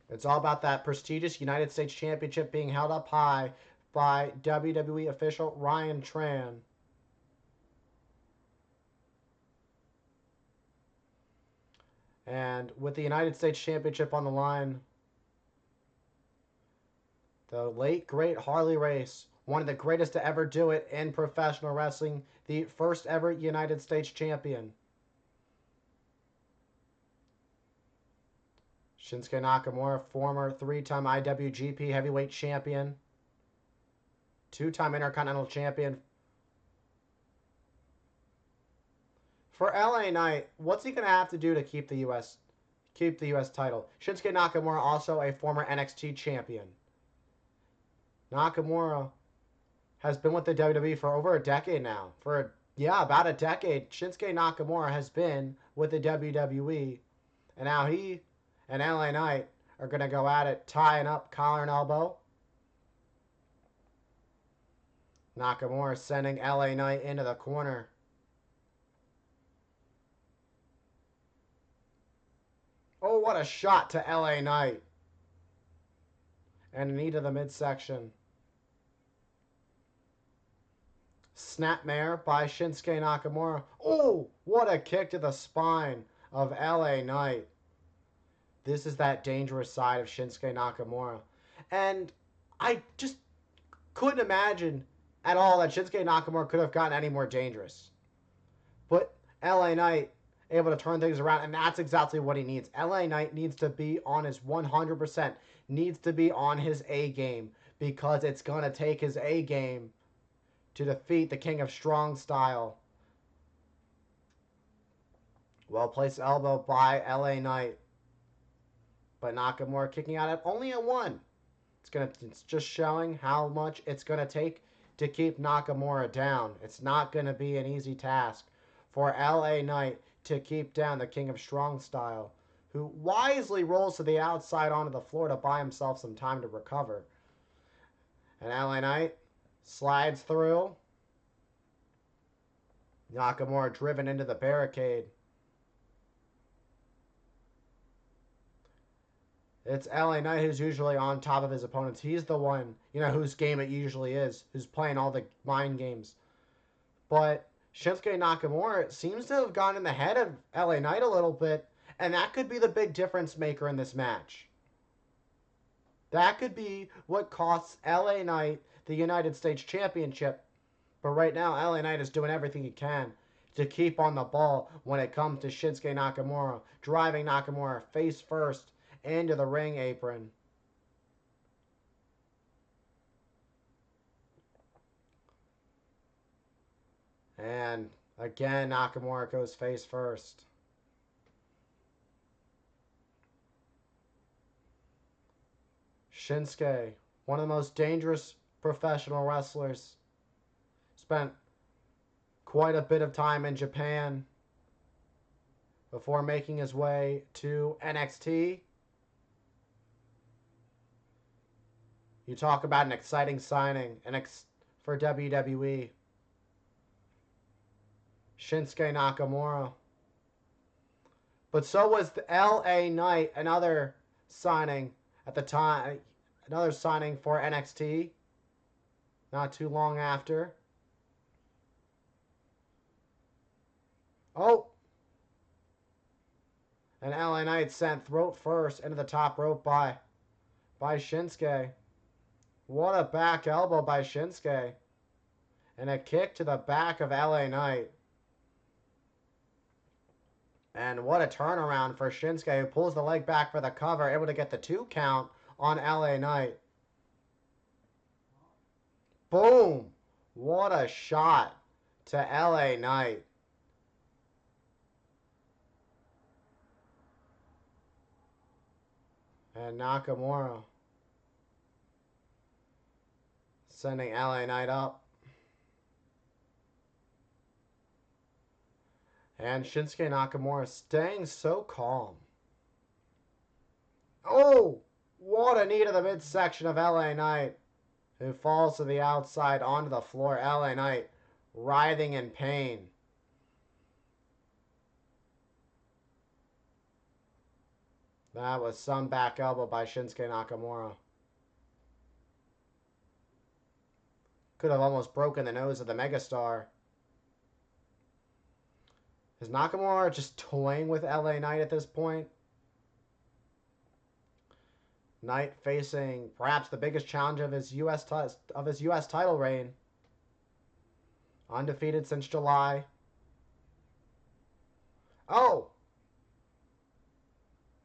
It's all about that prestigious United States Championship being held up high by WWE official Ryan Tran. And with the United States Championship on the line, the late, great Harley Race, one of the greatest to ever do it in professional wrestling, the first ever United States champion. Shinsuke Nakamura, former 3-time IWGP Heavyweight Champion, 2-time Intercontinental Champion. For LA Knight, what's he going to have to do to keep the US title? Shinsuke Nakamura, also a former NXT champion. Nakamura has been with the WWE for over a decade now. About a decade, Shinsuke Nakamura has been with the WWE. And now he and LA Knight are going to go at it, tying up collar and elbow. Nakamura sending LA Knight into the corner. Oh, what a shot to LA Knight. And a knee to the midsection. Snapmare by Shinsuke Nakamura. Oh, what a kick to the spine of LA Knight. This is that dangerous side of Shinsuke Nakamura. And I just couldn't imagine at all that Shinsuke Nakamura could have gotten any more dangerous. But LA Knight able to turn things around, and that's exactly what he needs. LA Knight needs to be on his 100%, needs to be on his A game, because it's going to take his A game to defeat the King of Strong Style. Well-placed elbow by LA Knight. But Nakamura kicking out at only a 1. It's just showing how much it's going to take to keep Nakamura down. It's not going to be an easy task for LA Knight to keep down the King of Strong Style, who wisely rolls to the outside onto the floor to buy himself some time to recover. And LA Knight slides through. Nakamura driven into the barricade. It's LA Knight who's usually on top of his opponents. He's the one, whose game it usually is, who's playing all the mind games. But Shinsuke Nakamura seems to have gone in the head of LA Knight a little bit, and that could be the big difference maker in this match. That could be what costs LA Knight the United States Championship. But right now, LA Knight is doing everything he can to keep on the ball when it comes to Shinsuke Nakamura, driving Nakamura face first into the ring apron. And again, Nakamura goes face first. Shinsuke, one of the most dangerous professional wrestlers, spent quite a bit of time in Japan before making his way to NXT. You talk about an exciting signing for WWE. Shinsuke Nakamura. But so was the LA Knight, another signing at the time, another signing for NXT not too long after. Oh! And LA Knight sent throat first into the top rope by Shinsuke. What a back elbow by Shinsuke. And a kick to the back of LA Knight. And what a turnaround for Shinsuke, who pulls the leg back for the cover, able to get the 2 count on LA Knight. Boom! What a shot to LA Knight. And Nakamura sending LA Knight up. And Shinsuke Nakamura staying so calm. Oh! What a knee to the midsection of LA Knight, who falls to the outside onto the floor. LA Knight writhing in pain. That was some back elbow by Shinsuke Nakamura. Could have almost broken the nose of the megastar. Is Nakamura just toying with LA Knight at this point? Knight facing perhaps the biggest challenge of his U.S. title reign. Undefeated since July. Oh!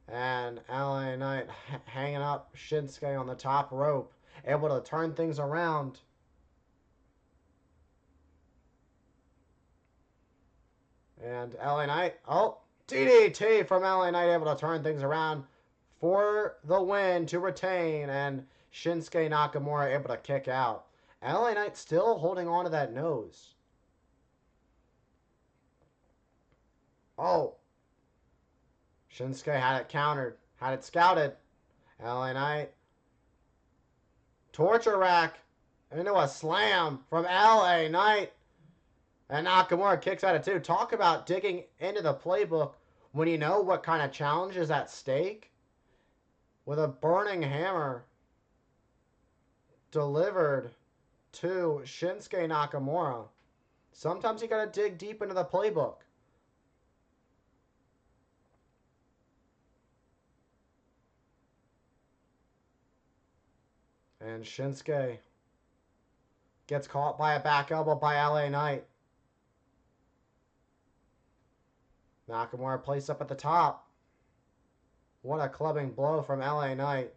And LA Knight hanging up Shinsuke on the top rope. Able to turn things around. And LA Knight. Oh! DDT from LA Knight, able to turn things around for the win to retain. And Shinsuke Nakamura able to kick out. LA Knight still holding on to that nose. Oh. Shinsuke had it countered. Had it scouted. LA Knight. Torture rack into a slam from LA Knight. And Nakamura kicks out of two. Talk about digging into the playbook when you know what kind of challenge is at stake. With a burning hammer delivered to Shinsuke Nakamura. Sometimes you got to dig deep into the playbook. And Shinsuke gets caught by a back elbow by LA Knight. Nakamura placed up at the top. What a clubbing blow from LA Knight.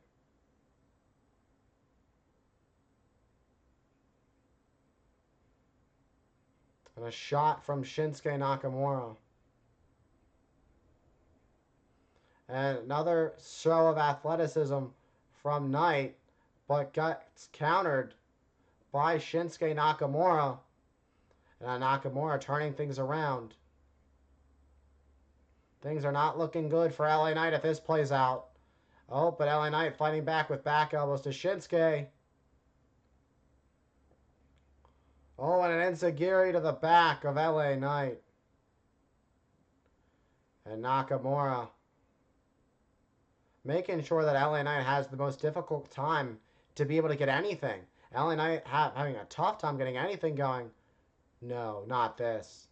And a shot from Shinsuke Nakamura. And another show of athleticism from Knight, but gets countered by Shinsuke Nakamura. And Nakamura turning things around. Things are not looking good for LA Knight if this plays out. Oh, but LA Knight fighting back with back elbows to Shinsuke. Oh, and an enziguri to the back of LA Knight. And Nakamura making sure that LA Knight has the most difficult time to be able to get anything. LA Knight having a tough time getting anything going. No, not this.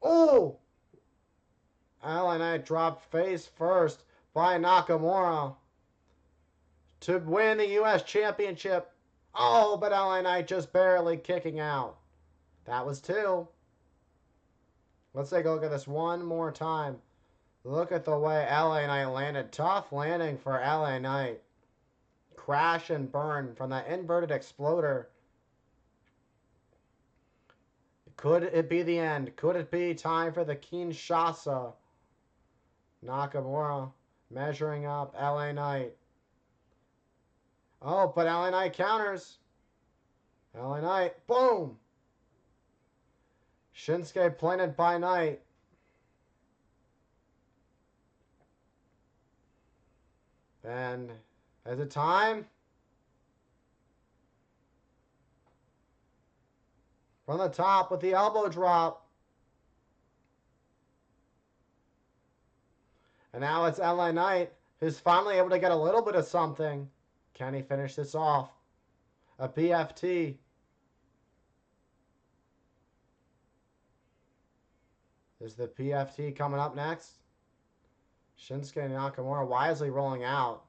Oh! LA Knight dropped face first by Nakamura to win the U.S. Championship. Oh, but LA Knight just barely kicking out. That was two. Let's take a look at this one more time. Look at the way LA Knight landed. Tough landing for LA Knight. Crash and burn from that inverted exploder. Could it be the end? Could it be time for the Kinshasa? Nakamura measuring up LA Knight. Oh, but LA Knight counters. LA Knight, boom! Shinsuke planted by Knight. And is it time? From the top with the elbow drop. And now it's LA Knight who's finally able to get a little bit of something. Can he finish this off? A BFT. Is the PFT coming up next? Shinsuke Nakamura wisely rolling out.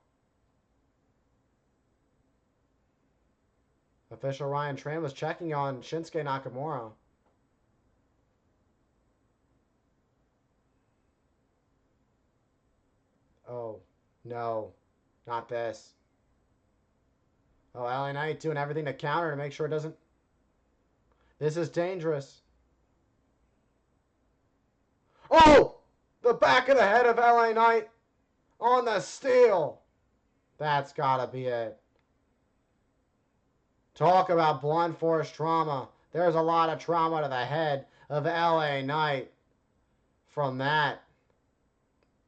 Official Ryan Tran was checking on Shinsuke Nakamura. Oh, no. Not this. Oh, LA Knight doing everything to counter to make sure it doesn't... This is dangerous. Oh! The back of the head of LA Knight on the steel. That's gotta be it. Talk about blunt force trauma. There's a lot of trauma to the head of LA Knight from that.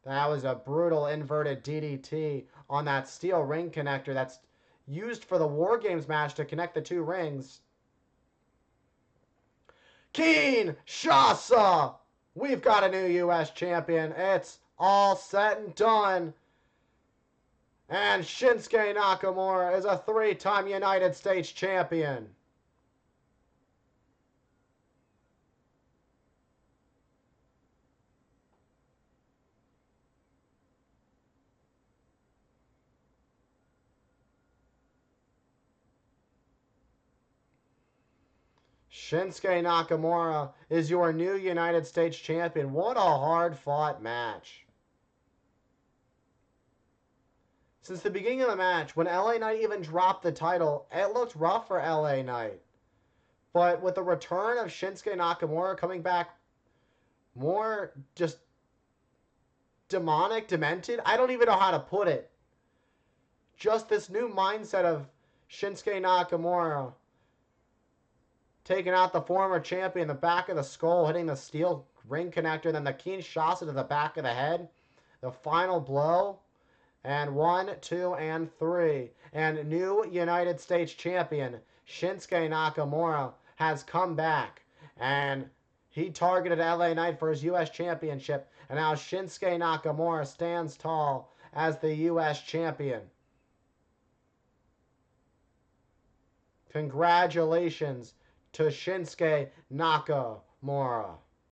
That was a brutal inverted DDT on that steel ring connector that's used for the War Games match to connect the two rings. Kinshasa! We've got a new U.S. champion. It's all set and done. And Shinsuke Nakamura is a 3-time United States champion. Shinsuke Nakamura is your new United States champion. What a hard-fought match. Since the beginning of the match, when LA Knight even dropped the title, it looked rough for LA Knight. But with the return of Shinsuke Nakamura coming back more just demonic, demented, I don't even know how to put it. Just this new mindset of Shinsuke Nakamura taking out the former champion, the back of the skull, hitting the steel ring connector, then the Kinshasa to the back of the head. The final blow. And 1, 2, and 3. And new United States champion, Shinsuke Nakamura, has come back. And he targeted LA Knight for his U.S. championship. And now Shinsuke Nakamura stands tall as the U.S. champion. Congratulations to Shinsuke Nakamura.